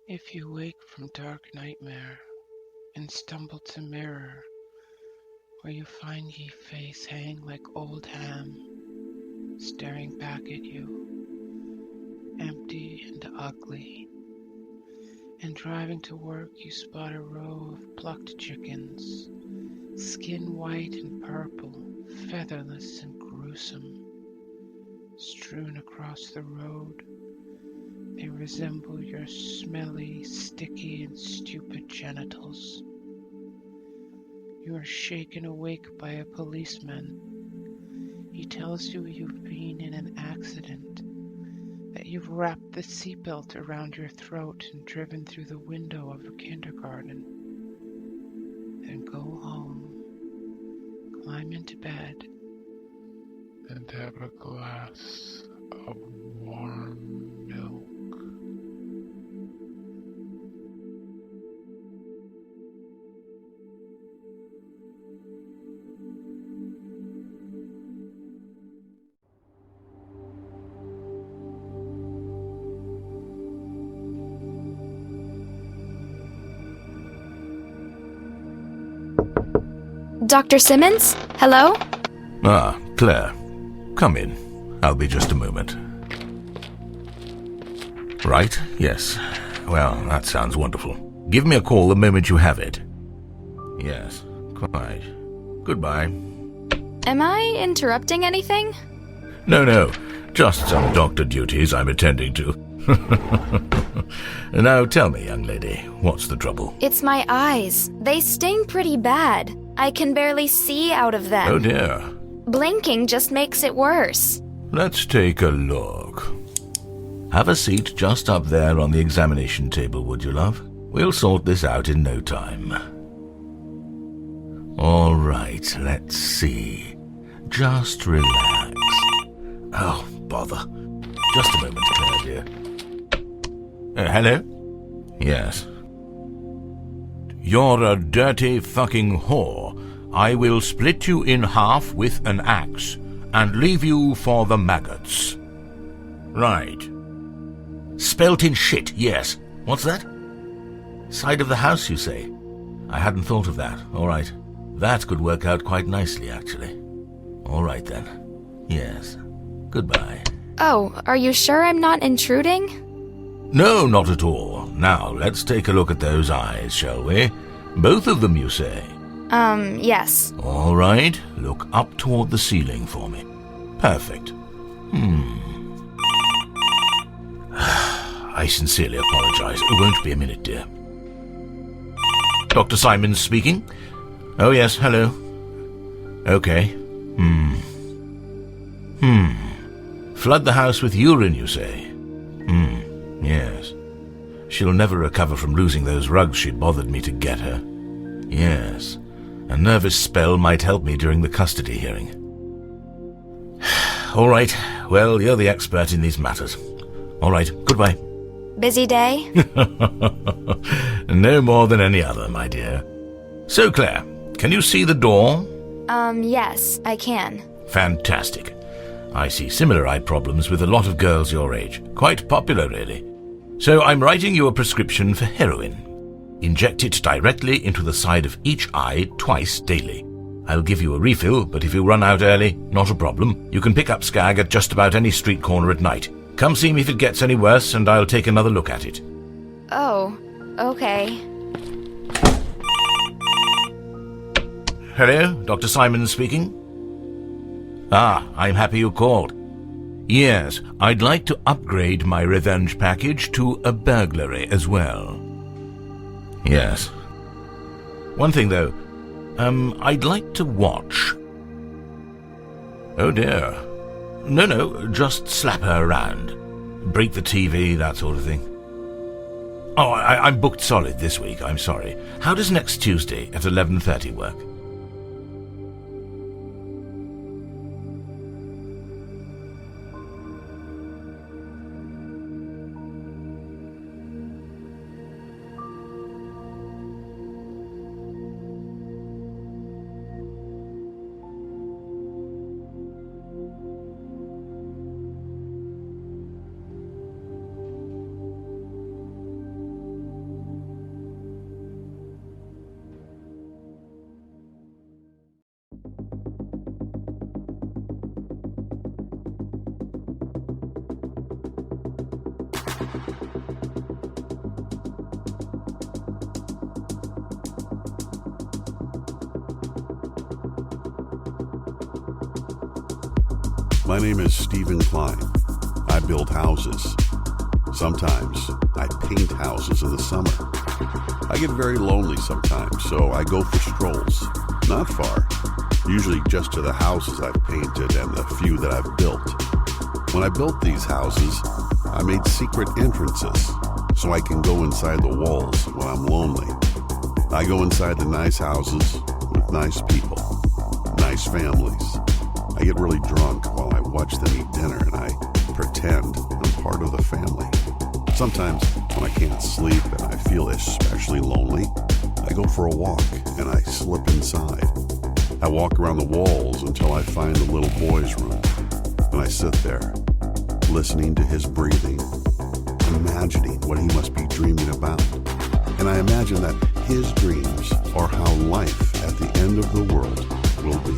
If you wake from dark nightmare and stumble to mirror, where you find ye face hang like old ham, staring back at you, empty and ugly, and driving to work you spot a row of plucked chickens, skin white and purple, featherless and gruesome, strewn across the road. They resemble your smelly, sticky, and stupid genitals. You are shaken awake by a policeman. He tells you you've been in an accident, that you've wrapped the seatbelt around your throat and driven through the window of a kindergarten. Then go home, climb into bed, and have a glass of warm milk. Dr. Simmons? Hello? Ah, Claire. Come in. I'll be just a moment. Right, yes. Well, that sounds wonderful. Give me a call the moment you have it. Yes, quite. Goodbye. Am I interrupting anything? No. Just some doctor duties I'm attending to. Now tell me, young lady, what's the trouble? It's my eyes. They sting pretty bad. I can barely see out of them. Oh dear. Blinking just makes it worse. Let's take a look. Have a seat just up there on the examination table, would you, love? We'll sort this out in no time. All right, let's see. Just relax. Oh, bother. Just a moment, Claire, dear. Hello? Yes. You're a dirty fucking whore. I will split you in half with an axe and leave you for the maggots. Right. Spelt in shit, yes. What's that? Side of the house, you say? I hadn't thought of that. All right. That could work out quite nicely, actually. All right, then. Yes. Goodbye. Oh, are you sure I'm not intruding? No, not at all. Now, let's take a look at those eyes, shall we? Both of them, you say? Yes. All right. Look up toward the ceiling for me. Perfect. I sincerely apologize. It won't be a minute, dear. Dr. Simons speaking? Oh, yes, hello. Okay. Flood the house with urine, you say? Yes. She'll never recover from losing those rugs she bothered me to get her. Yes. A nervous spell might help me during the custody hearing. All right. Well, you're the expert in these matters. All right. Goodbye. Busy day? No more than any other, my dear. So, Claire, can you see the door? Yes, I can. Fantastic. I see similar eye problems with a lot of girls your age. Quite popular, really. So I'm writing you a prescription for heroin. Inject it directly into the side of each eye twice daily. I'll give you a refill, but if you run out early, not a problem. You can pick up Skag at just about any street corner at night. Come see me if it gets any worse, and I'll take another look at it. Oh, okay. Hello, Dr. Simons speaking. Ah, I'm happy you called. Yes, I'd like to upgrade my revenge package to a burglary as well. Yes. One thing, though. I'd like to watch. Oh, dear. No, just slap her around. Break the TV, that sort of thing. Oh, I'm booked solid this week, I'm sorry. How does next Tuesday at 11:30 work? My name is Stephen Klein. I build houses. Sometimes I paint houses in the summer. I get very lonely sometimes, so I go for strolls. Not far, usually just to the houses I've painted and the few that I've built. When I built these houses, I made secret entrances so I can go inside the walls when I'm lonely. I go inside the nice houses with nice people, nice families. I get really drunk while I watch them eat dinner and I pretend I'm part of the family. Sometimes when I can't sleep and I feel especially lonely, I go for a walk and I slip inside. I walk around the walls until I find the little boy's room, and I sit there, listening to his breathing, imagining what he must be dreaming about. And I imagine that his dreams are how life at the end of the world will be.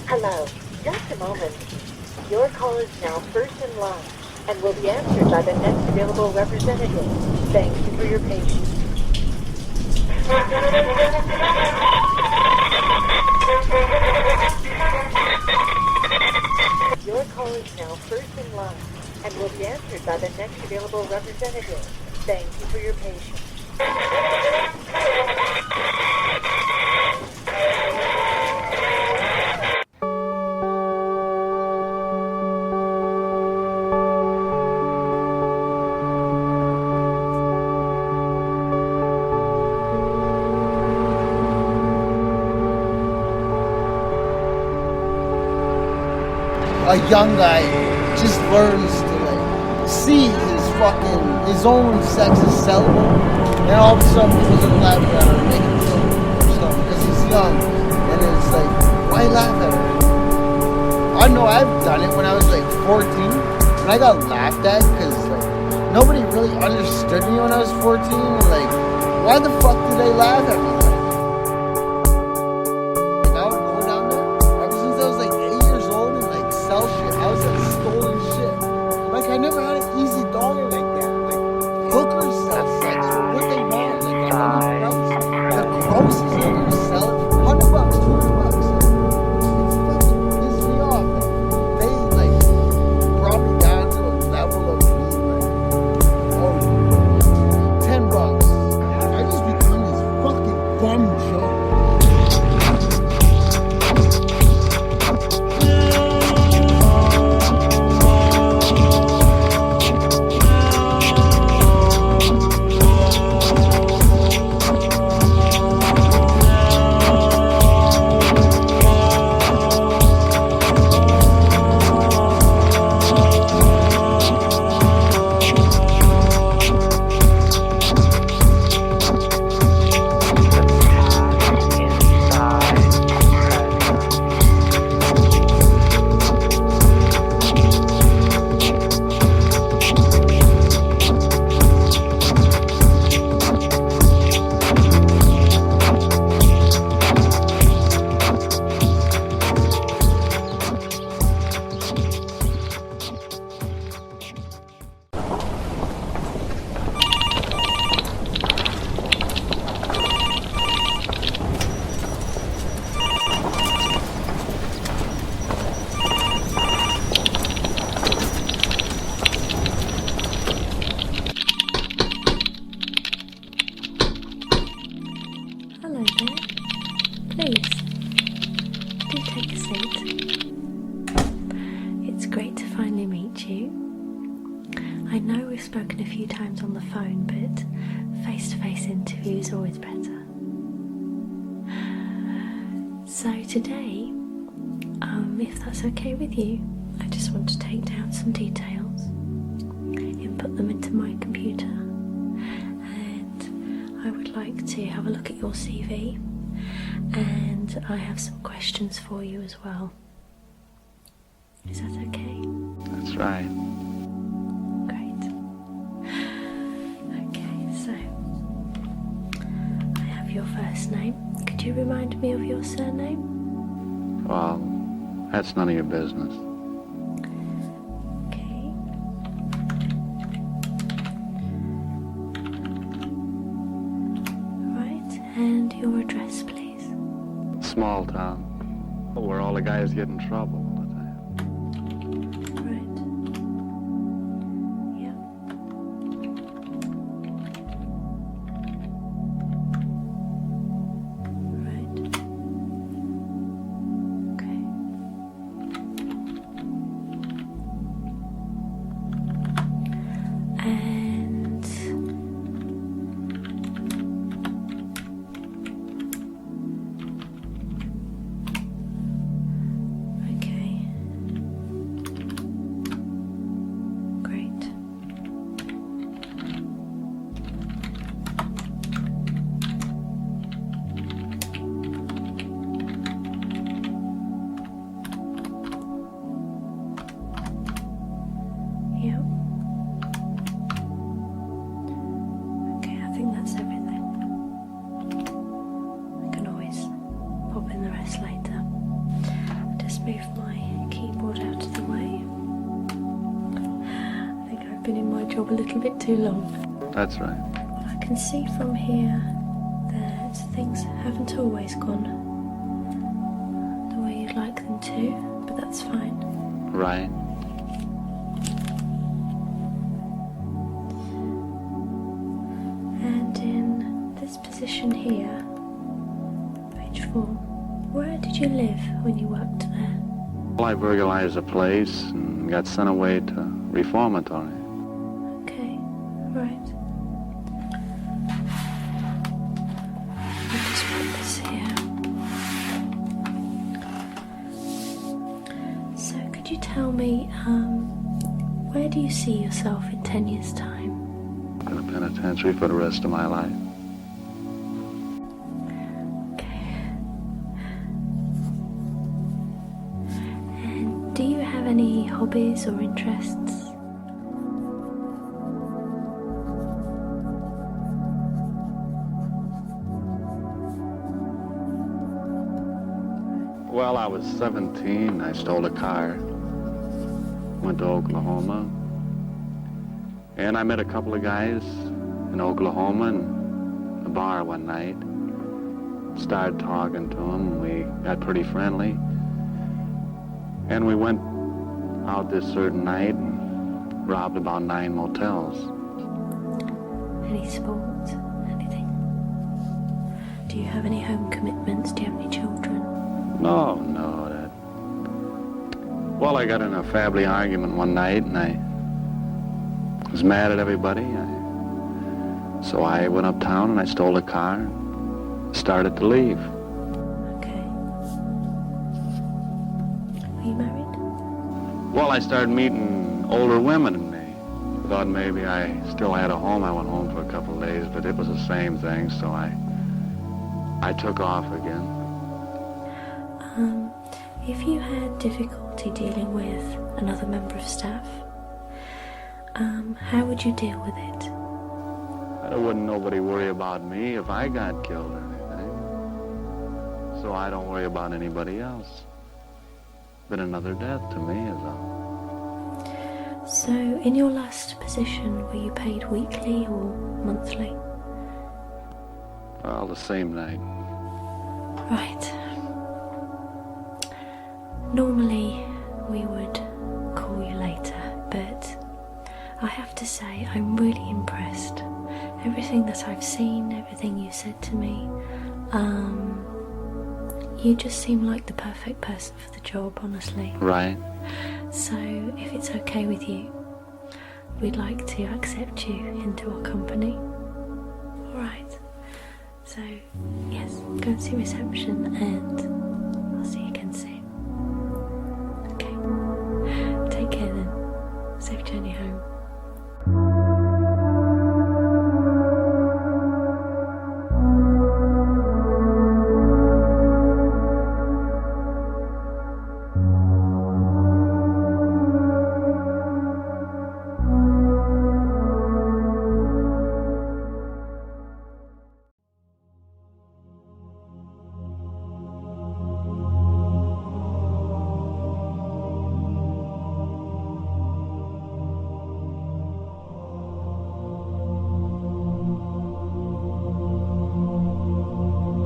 Hello. Just a moment. Your call is now first in line and will be answered by the next available representative. Thank you for your patience. Your call is now first in line and will be answered by the next available representative. Thank you for your patience. A young guy just learns to like see his own sex is sellable, and all of a sudden people just laugh at him and make him feel stuff because he's young, and it's like, why laugh at him? I know I've done it when I was like 14, and I got laughed at because like nobody really understood me when I was 14. And, like, why the fuck do they laugh at me? I never had an easy dollar like that. Like, hookers sell sex for what they want. Like, at any price. The grossest thing to sell it for $100, $200. It's fucking pissed me off. Like, they, like, brought me down to a level of being like, oh, $10. I just become this fucking It's great to finally meet you. I know we've spoken a few times on the phone, but face-to-face interview is always better. So today, if that's okay with you, I just want to take down some details, input them into my computer, and I would like to have a look at your CV, and I have some questions for you as well. Is that okay? That's right. Great. Okay, so I have your first name. Could you remind me of your surname? Well, that's none of your business. Okay. Right, and your address, please. Small town, where all the guys get in trouble all the time. Right. Yep. Right. Okay. And okay. Great. Yep. Okay, I think that's everything. I can always pop in the rest later. I'll just move my keyboard out of the way. I think I've been in my job a little bit too long. That's right. I can see from here that things haven't always gone the way you'd like them to, but that's fine. Right. And in this position here, page 4, where did you live when you worked there? Well, I burglarized a place and got sent away to reformatory. Okay, right. I'll just put this here. So could you tell me, where do you see yourself in 10 years' time? In a penitentiary for the rest of my life. Okay. And do you have any hobbies or interests? Well, I was 17. I stole a car. Went to Oklahoma. And I met a couple of guys in Oklahoma in a bar one night. Started talking to them. We got pretty friendly. And we went out this certain night and robbed about 9 motels. Any sport? Anything? Do you have any home commitments? Do you have any children? No, that... Well, I got in a family argument one night and I was mad at everybody. So I went uptown and I stole a car and started to leave. Okay. Are you married? Well, I started meeting older women and I thought maybe I still had a home. I went home for a couple of days, but it was the same thing, so I took off again. If you had difficulty dealing with another member of staff, how would you deal with it? There wouldn't nobody worry about me if I got killed or anything. So I don't worry about anybody else. But another death to me is all. So, in your last position, were you paid weekly or monthly? Well, the same night. Right. Normally, we would call you later, but I have to say I'm really impressed. Everything that I've seen, everything you said to me, You just seem like the perfect person for the job, honestly. Right. So, if it's okay with you, we'd like to accept you into our company. Alright. So, yes, go and see reception and I'll see you again soon. Okay. Take care then. Safe journey home.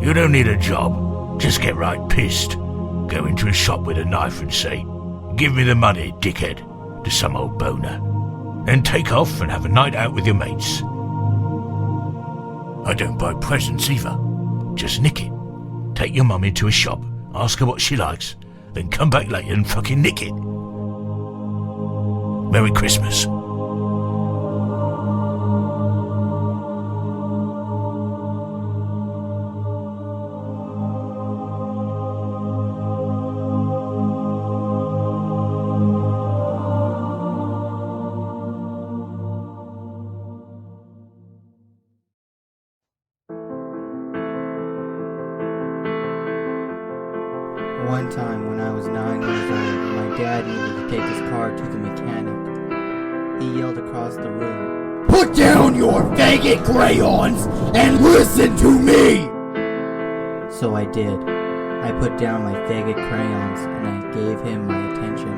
You don't need a job. Just get right pissed. Go into a shop with a knife and say, "Give me the money, dickhead," to some old boner. Then take off and have a night out with your mates. I don't buy presents either. Just nick it. Take your mum into a shop, ask her what she likes, then come back later and fucking nick it. Merry Christmas. One time when I was 9 years old, my dad needed to take his car to the mechanic. He yelled across the room, "Put down your faggot crayons and listen to me!" So I did. I put down my faggot crayons and I gave him my attention.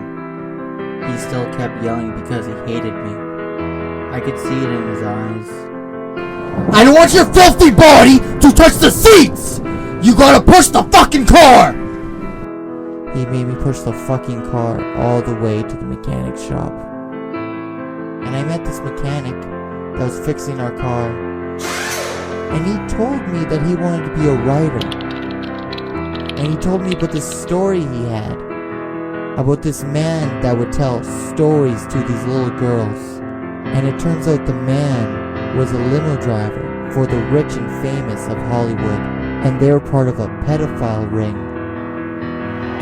He still kept yelling because he hated me. I could see it in his eyes. "I don't want your filthy body to touch the seats! You gotta push the fucking car!" He made me push the fucking car all the way to the mechanic shop. And I met this mechanic that was fixing our car. And he told me that he wanted to be a writer. And he told me about this story he had. About this man that would tell stories to these little girls. And it turns out the man was a limo driver for the rich and famous of Hollywood. And they were part of a pedophile ring.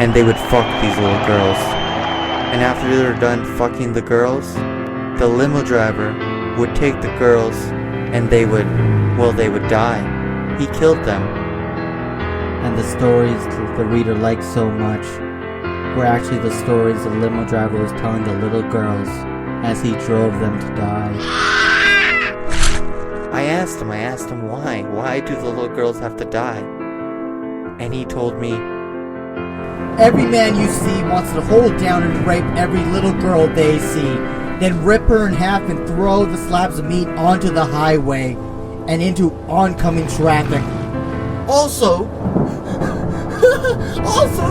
And they would fuck these little girls. And after they were done fucking the girls, the limo driver would take the girls and they would die. He killed them. And the stories the reader liked so much were actually the stories the limo driver was telling the little girls as he drove them to die. I asked him why? Why do the little girls have to die? And he told me, "Every man you see wants to hold down and rape every little girl they see, then rip her in half and throw the slabs of meat onto the highway and into oncoming traffic. Also,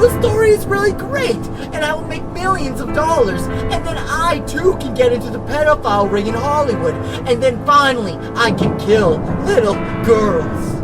the story is really great, and I will make millions of dollars, and then I too can get into the pedophile ring in Hollywood, and then finally I can kill little girls."